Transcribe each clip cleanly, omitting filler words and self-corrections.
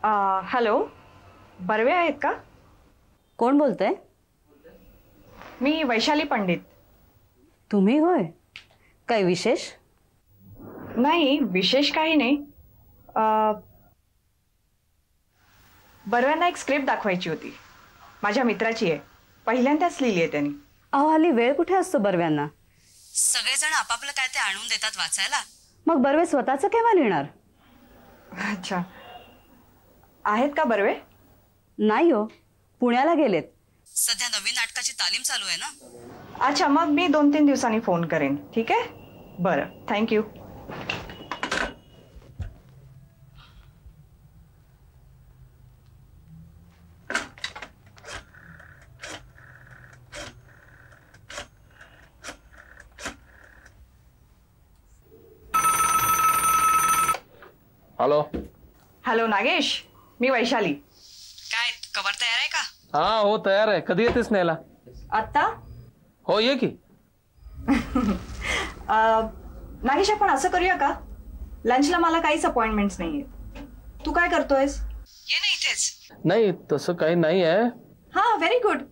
Hello, Barve आहेत का? कोण बोलतंय? मी वैशाली पंडित. तुम्ही होय? काय विशेष? नाही, विशेष काही नाही. बर्व्यांना एक स्क्रिप्ट दाखवायची होती. माझ्या मित्राची आहे, पहिल्यांदाच लिहिली आहे त्यांनी. अहो, हल्ली वेळ कुठे असतो बर्व्यांना? सगळेजण आपापलं काय ते आणून देतात वाचायला. मग बर्वे स्वतःचं केव्हा लिहिणार? अच्छा, आहेत का बर्वे? नाही हो, पुण्याला गेलेत. सध्या नवीन नाटकाची तालीम चालू आहे ना. अच्छा, मग मी 2-3 दिवसांनी फोन करेन. ठीक आहे, बरं, थँक्यू. हॅलो. हॅलो नागेश, मी वैशाली. काय कवर तयार आहे का? हा हो, तयार आहे. कधी येतेस न्यायला? आत्ता? हो, ये की. नागेश, आपण असं करूया का, लंचला मला काहीच अपॉइंटमेंट्स नाहीये. तू काय करतोयस? ये ना इथेच. नाही, तसं काही नाही आहे. हा, व्हेरी गुड.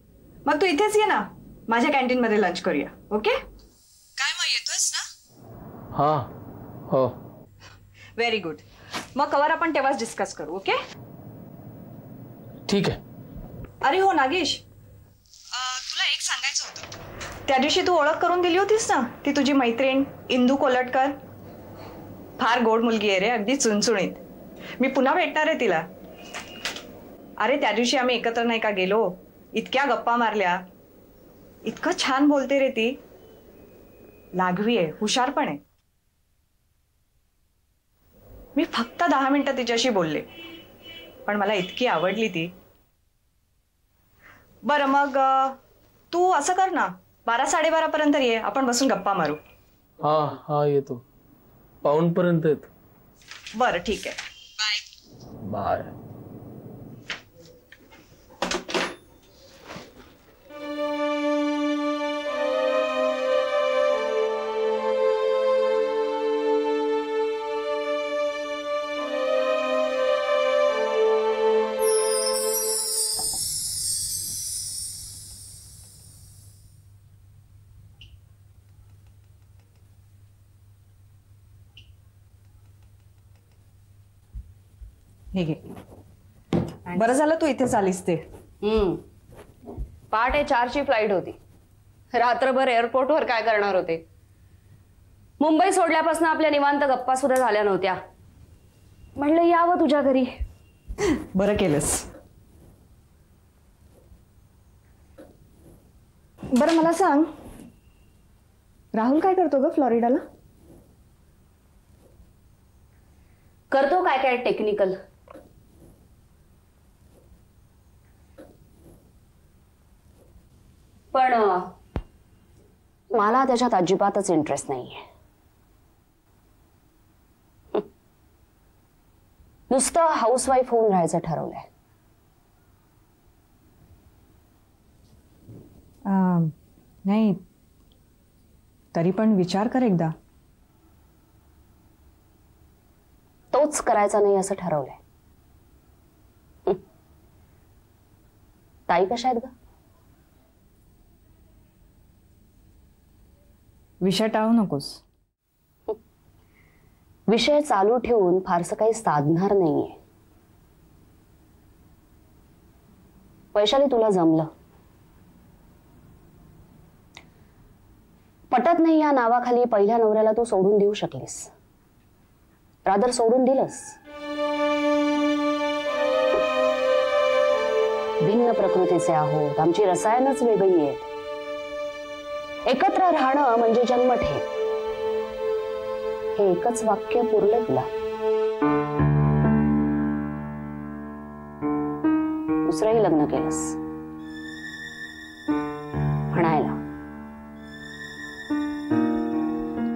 मग तू इथेच ये ना, माझ्या कॅन्टीन मध्ये लंच करूया. ओके? काय मग येतोयस ना? हा हो. Very good. मग कवर आपण तेव्हाच डिस्कस करू. ओके? ठीक आहे. अरे हो नागेश, तुला एक सांगायचं होतं. त्या दिवशी तू ओळख करून दिली होतीस ना, ती तुझी मैत्रीण इंदू कोलटकर. फार गोड मुलगी आहे रे, अगदी चुणचुणीत. मी पुन्हा भेटणार आहे तिला. अरे त्या दिवशी आम्ही एकत्र नाही का गेलो, इतक्या गप्पा मारल्या. इतकं छान बोलते रे ती. लागवी आहे, हुशार पण आहे. मी फक्त 10 मिनिटं तिच्याशी बोलले, पण मला इतकी आवडली ती. बरं मग तू असं कर ना, 12-12:30 पर्यंत ये, आपण बसून गप्पा मारू. हा हा, येतो. पाऊणपर्यंत येतो. बरं ठीक आहे. Bye bye. हे घे. बरं झालं तू इथेच आलीस ते. पहाटे 4ची फ्लाईट होती. रात्रभर एअरपोर्टवर काय करणार होते. मुंबई सोडल्यापासून आपल्या निवांत गप्पा सुद्धा झाल्या नव्हत्या. म्हणलं यावं तुझ्या घरी. बरं केलंस. बरं मला सांग, राहुल काय करतो ग फ्लॉरिडाला? करतो काय काय टेक्निकल. पण मला त्याच्यात अजिबातच इंटरेस्ट नाहीये. नुसतं हाऊसवाईफ होऊन राहायचं ठरवलंय. नाही, तरी पण विचार कर एकदा. तोच करायचा नाही असं ठरवलंय. ताई कशा आहेत ग? विषय टाळू नकोस. विषय चालू ठेवून फारसं काही साधणार नाहीये. वैशाली, तुला जमलं. पटत नाही या नावाखाली पहिल्या नवऱ्याला तू सोडून देऊ शकलीस. रादर सोडून दिलंस. भिन्न प्रकृतीचे आहोत, आमची रसायनच वेगळी आहेत. एकत्र राहणं म्हणजे जन्मठेप. हे एकच वाक्य पुरलं तुला. दुसरंही लग्न केलंस म्हणायला.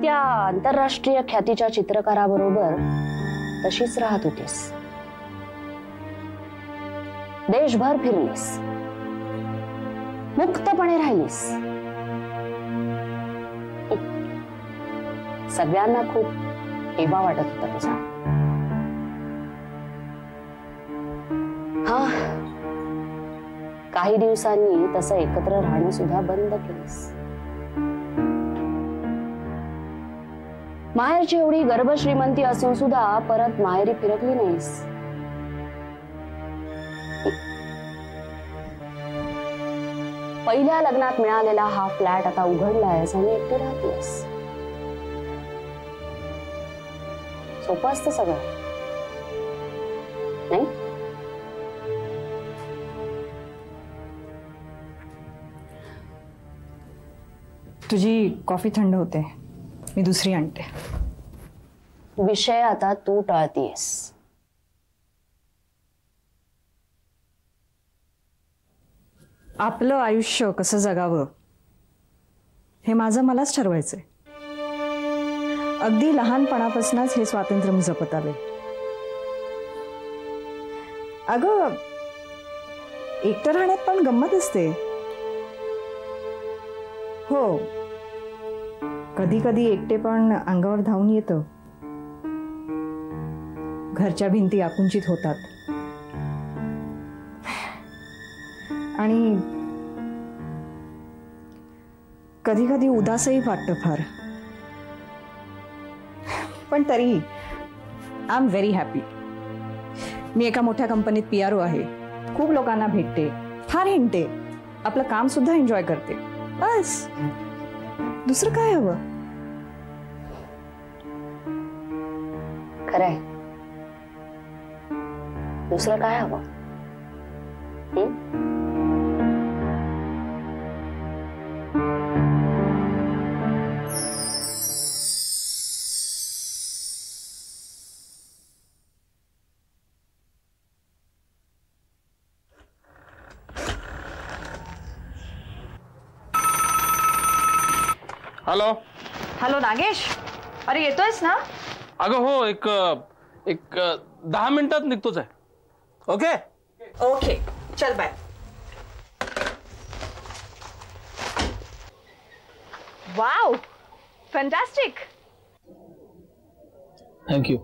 त्या आंतरराष्ट्रीय ख्यातीच्या चित्रकाराबरोबर तशीच राहत होतीस. देशभर फिरलीस, मुक्तपणे राहिलीस. सगळ्यांना खूप हेवा वाटत होता तुझा. काही दिवसांनी तसं एकत्र राहणं सुद्धा बंद केलंस. माहेरची एवढी गर्भ श्रीमंती असून सुद्धा परत माहेरी फिरकली नाहीस. पहिल्या लग्नात मिळालेला हा फ्लॅट आता उघडलायस आणि एकटी राहतेस. सोपं असतं सगळं नाही. तुझी कॉफी थंड होते, मी दुसरी आणते. विषय आता तू टाळतीयस. आपलं आयुष्य कसं जगावं हे माझं मलाच ठरवायचंय. अगदी लहानपणापासूनच हे स्वातंत्र्य मी जपत आले. अगं एकटं राहण्यात पण गंमत असते. हो, कधी कधी एकटे पण अंगावर धावून येतं. घरच्या भिंती आकुंचित होतात आणि कधी कधी उदासही वाटतं फार. पण तरी आय एम व्हेरी हॅपी. मी एका मोठ्या कंपनीत PRO आहे. खूप लोकांना भेटते, फार हिंडते, आपलं काम सुद्धा एन्जॉय करते. बस दुसरं काय हवं. खरंय, दुसरं काय हवं. हॅलो. हॅलो नागेश, अरे येतोयस ना? अगं हो, एक 10 मिनिटात निघतोच आहे. ओके ओके, चल बाय. Wow, fantastic. थँक्यू.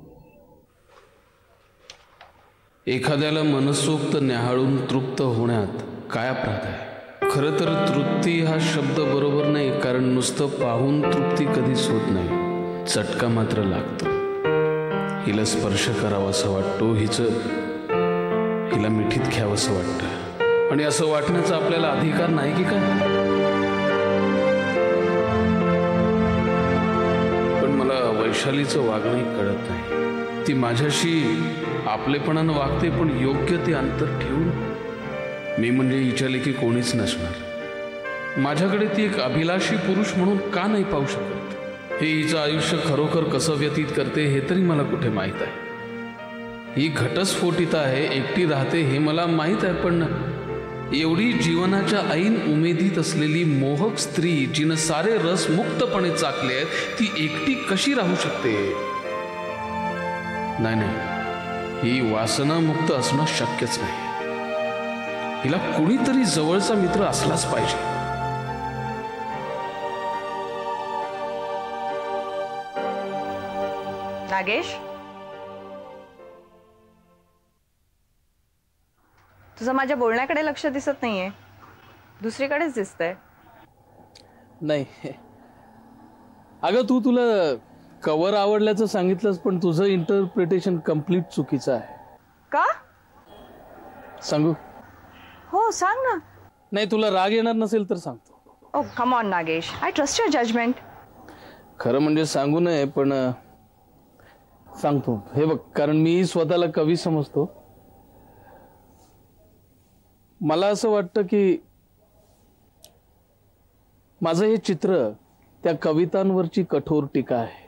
एखाद्याला मनसोक्त न्याहाळून तृप्त होण्यात काय अपराध आहे. खरं तर तृप्ती हा शब्द बरोबर नाही, कारण नुसतं पाहून तृप्ती कधीच होत नाही, चटका मात्र लागतो. हिला स्पर्श करावासा वाटतो, हिला मिठीत घ्यावंसं वाटतं. आणि असं वाटण्याचा आपल्याला अधिकार नाही की काय? पण मला वैशालीचं वागणंही कळत नाही. ती माझ्याशी आपलेपणानं वागते, पण योग्य ते अंतर ठेवून. मी म्हणजे हिच्या लेखी कोणीच नसणार. माझ्याकडे ती एक अभिलाषी पुरुष म्हणून का नाही पाहू शकत? हे हिचं आयुष्य खरोखर कसं व्यतीत करते हे तरी मला कुठे माहीत आहे. ही घटस्फोटिता आहे, एकटी राहते हे मला माहीत आहे, पण एवढी जीवनाच्या ऐन उमेदीत असलेली मोहक स्त्री, जिनं सारे रस मुक्तपणे चाकले आहेत, ती एकटी कशी राहू शकते? नाही, ही वासनामुक्त असणं शक्यच नाही. हिला कुणीतरी जवळचा मित्र असलाच पाहिजे. नागेश, तुझं माझ्या बोलण्याकडे लक्ष दिसत नाहीये, दुसरीकडेच दिसतंय. नाही अगं, तुला कव्हर आवडल्याचं सांगितलंस, पण तुझं इंटरप्रिटेशन कम्प्लीट चुकीचं आहे. का? सांगू? हो सांग ना. नाही, तुला राग येणार नसेल तर सांगतो. Oh come on Nagesh, I trust your judgement. खरं म्हणजे सांगू नये, पण सांगतो. हे बघ, कारण मी स्वतःला कवी समजतो. मला असं वाटतं की माझं हे चित्र त्या कवितांवरची कठोर टीका आहे.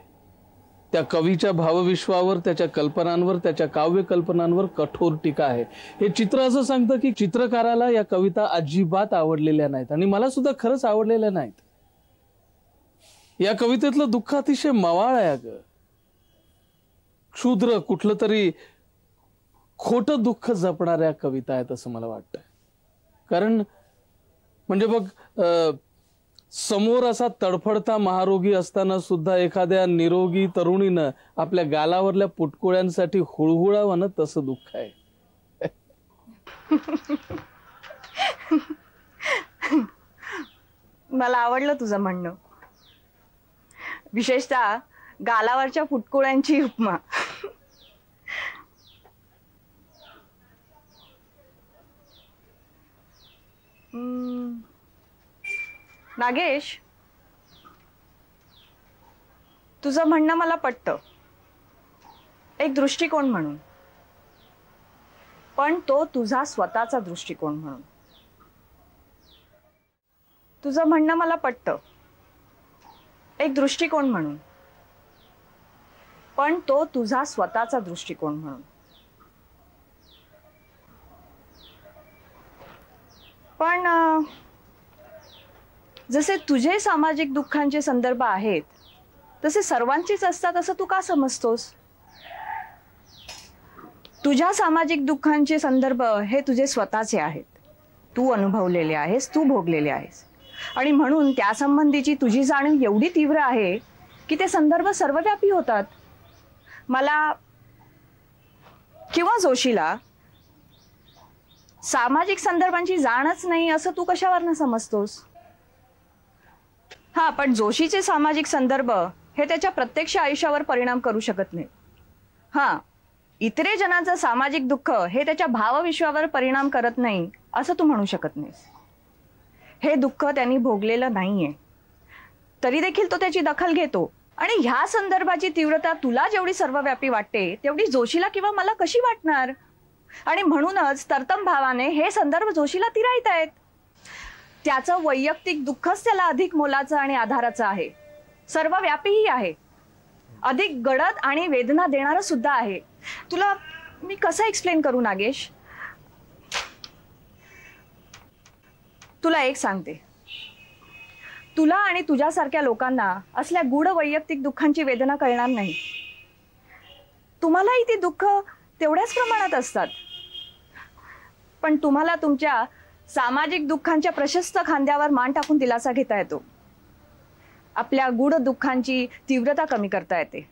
त्या कवीच्या भावविश्वावर, त्याच्या कल्पनांवर, त्याच्या काव्य कल्पनांवर कठोर टीका आहे. हे चित्र असं सांगतं की चित्रकाराला या कविता अजिबात आवडलेल्या नाहीत, आणि मला सुद्धा खरंच आवडलेल्या नाहीत. या कवितेतलं दुःख अतिशय मवाळ आहे. अगं, क्षुद्र, कुठलं तरी खोटं दुःख जपणाऱ्या कविता आहेत असं मला वाटतं. कारण म्हणजे बघ, समोर असा तडफडता महारोगी असताना सुद्धा एखाद्या निरोगी तरुणीनं आपल्या गालावरल्या पुटकुळ्यांसाठी हुळहुळावं ना, तसं दुःख आहे. मला आवडलं तुझं म्हणणं, विशेषतः गालावरच्या फुटकुळ्यांची उपमा. नागेश, तुझं म्हणणं मला पटतं एक दृष्टिकोन म्हणून, पण तो तुझा स्वतःचा दृष्टिकोन म्हणून. तुझं म्हणणं मला पटतं एक दृष्टिकोन म्हणून, पण तो तुझा स्वतःचा दृष्टिकोन म्हणून. पण जसे तुझे सामाजिक दुःखांचे संदर्भ आहेत तसे सर्वांचीच असतात असं तू का समजतोस? तुझ्या सामाजिक दुःखांचे संदर्भ हे तुझे स्वतःचे आहेत, तू अनुभवलेले आहेस, तू भोगलेले आहेस, आणि म्हणून त्यासंबंधीची तुझी जाणीव एवढी तीव्र आहे की ते संदर्भ सर्वव्यापी होतात. मला किंवा जोशीला सामाजिक संदर्भांची जाणच नाही असं तू कशावरनं समजतोस? हा, पण जोशीचे सामाजिक संदर्भ हे त्याच्या प्रत्यक्ष आयुष्यावर परिणाम करू शकत नाही. हा, इतरे जनांचं सामाजिक दुःख हे त्याच्या भावविश्वावर परिणाम करत नाही असं तू म्हणू शकत नाहीस. हे दुःख त्यांनी भोगलेलं नाहीये, तरी देखील तो त्याची दखल घेतो, आणि ह्या संदर्भाची तीव्रता तुला जेवढी सर्वव्यापी वाटते तेवढी जोशीला किंवा मला कशी वाटणार? आणि म्हणूनच तरतम भावाने हे संदर्भ जोशीला तिरायत आहेत. त्याचं वैयक्तिक दुःखच त्याला अधिक मोलाचं आणि आधाराचं आहे, सर्वव्यापीही आहे, अधिक गडद आणि वेदना देणारं सुद्धा आहे. तुला मी कसं एक्सप्लेन करू नागेश? तुला एक सांगते, तुला आणि तुझ्यासारख्या लोकांना असल्या गूढ वैयक्तिक दुःखांची वेदना कळणार नाही. तुम्हालाही ती दुःख तेवढ्याच प्रमाणात असतात, पण तुम्हाला तुमच्या सामाजिक दुःखांच्या प्रशस्त खांद्यावर मान टाकून दिलासा घेता येतो. आपल्या गूढ दुःखांची तीव्रता कमी करता येते,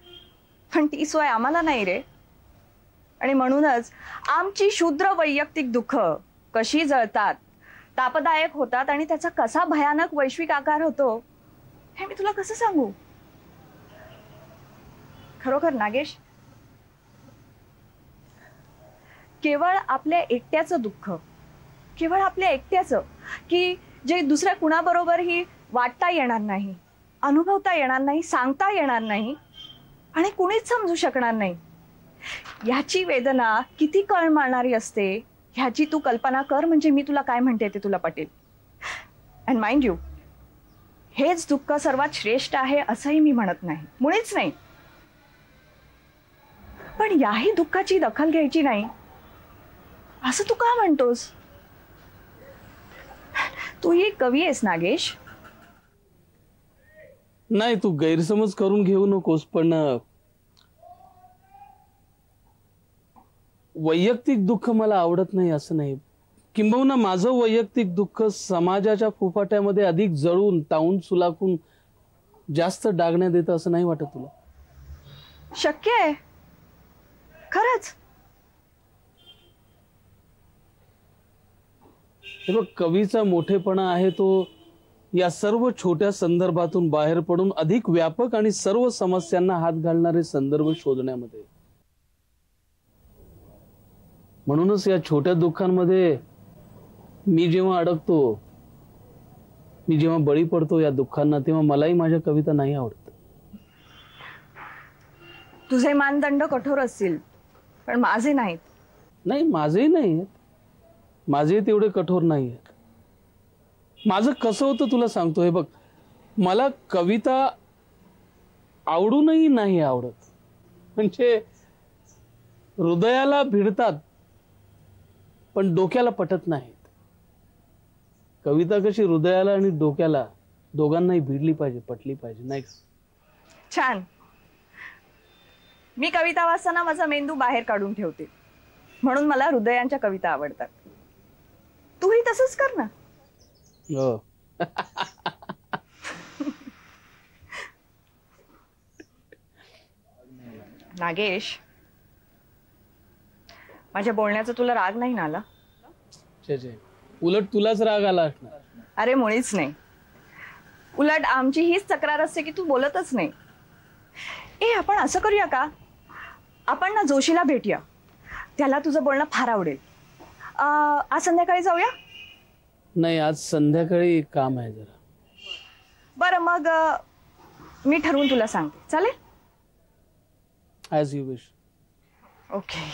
पण ती सोय आम्हाला नाही रे. आणि म्हणूनच आमची शूद्र वैयक्तिक दुःख कशी जळतात, तापदायक होतात, आणि त्याचा कसा भयानक वैश्विक आकार होतो हे मी तुला कसं सांगू? खरोखर नागेश, केवळ आपल्या एकट्याचं दुःख, केवळ आपल्या एकट्याचं, की जे दुसऱ्या कुणाबरोबरही वाटता येणार नाही, अनुभवता येणार नाही, सांगता येणार नाही, आणि कुणीच समजू शकणार नाही, ह्याची वेदना किती कळ मारणारी असते ह्याची तू कल्पना कर. म्हणजे मी तुला काय म्हणते ते तुला पटेल. अँड माइंड यू, हेच दुःख सर्वात श्रेष्ठ आहे असंही मी म्हणत नाही, मुळीच नाही. पण याही दुःखाची दखल घ्यायची नाही असं तू का म्हणतोस? तू ही कवी आहेस नागेश. नाही, तू गैरसमज करून घेऊ नकोस, पण वैयक्तिक दुःख मला आवडत नाही असं नाही. किंबहुना माझं वैयक्तिक दुःख समाजाच्या फुफाट्यामध्ये अधिक जळून तावून सुलाखून जास्त डागण्यात येतं असं नाही वाटत तुला? शक्य आहे खरंच. हे बघ, कवीचा मोठेपणा आहे तो या सर्व छोट्या संदर्भातून बाहेर पडून अधिक व्यापक आणि सर्व समस्यांना हात घालणारे संदर्भ शोधण्यामध्ये. म्हणूनच या छोट्या दुःखांमध्ये मी जेव्हा अडकतो, मी जेव्हा बळी पडतो या दुःखांना, तेव्हा मलाही माझ्या कविता नाही आवडत. तुझे मानदंड कठोर असतील, पण माझे नाहीत. नाही, माझेही नाही आहेत, माझे तेवढे कठोर नाही आहेत. माझं कसं होतं तुला सांगतो. हे बघ, मला कविता आवडूनही नाही आवडत, म्हणजे हृदयाला भिडतात पण डोक्याला पटत नाहीत. कविता कशी हृदयाला आणि डोक्याला दोघांनाही भिडली पाहिजे, पटली पाहिजे, नाही का? छान. मी कविता वाचताना माझा मेंदू बाहेर काढून ठेवते, म्हणून मला हृदयांच्या कविता आवडतात. तूही तसंच कर ना. हो. नागेश, माझ्या बोलण्याचा तुला राग नाही ना आला? जय जय. उलट तुलाच राग आला असणार. अरे मुळीच नाही. उलट आमची हीच तक्रार असते की तू बोलतच नाही. आपण असं करूया का, आपण ना जोशीला भेटूया. त्याला तुझं बोलणं फार आवडेल. आज संध्याकाळी जाऊया. नाही, आज संध्याकाळी काम आहे जरा. बरं मग मी ठरवून तुला सांगते. चालेल? As you wish. ओके.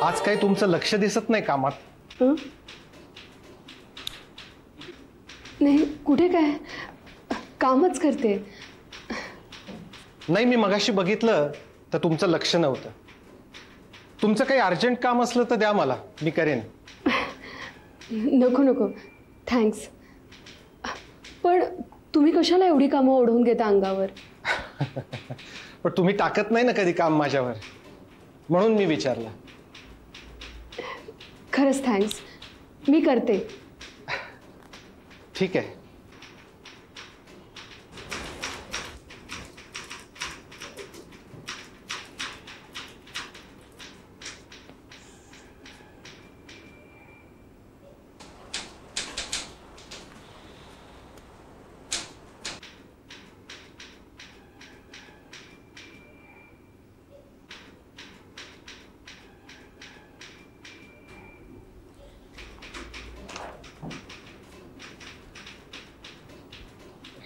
आज काही तुमचं लक्ष दिसत नाही कामात. नाही, कुठे काय, कामच करते. नाही, मी मगाशी बघितलं तर तुमचं लक्ष नव्हतं. तुमचं काही अर्जंट काम असलं तर द्या मला, मी करेन. नको नको, थँक्स. पण तुम्ही कशाला एवढी कामं ओढवून घेता अंगावर? पण तुम्ही टाकत नाही ना कधी काम माझ्यावर, म्हणून मी विचारलं. खरंच थँक्स, मी करते. ठीक आहे.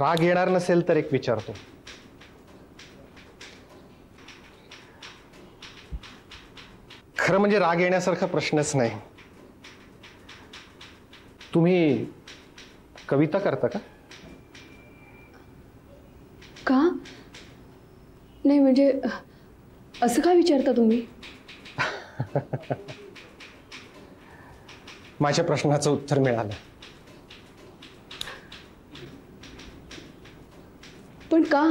राग येणार नसेल तर एक विचारतो. खरं म्हणजे राग येण्यासारखा प्रश्नच नाही. तुम्ही कविता करता का? का नाही, म्हणजे असं काय विचारता तुम्ही? माझ्या प्रश्नाचं उत्तर मिळालं. पण का?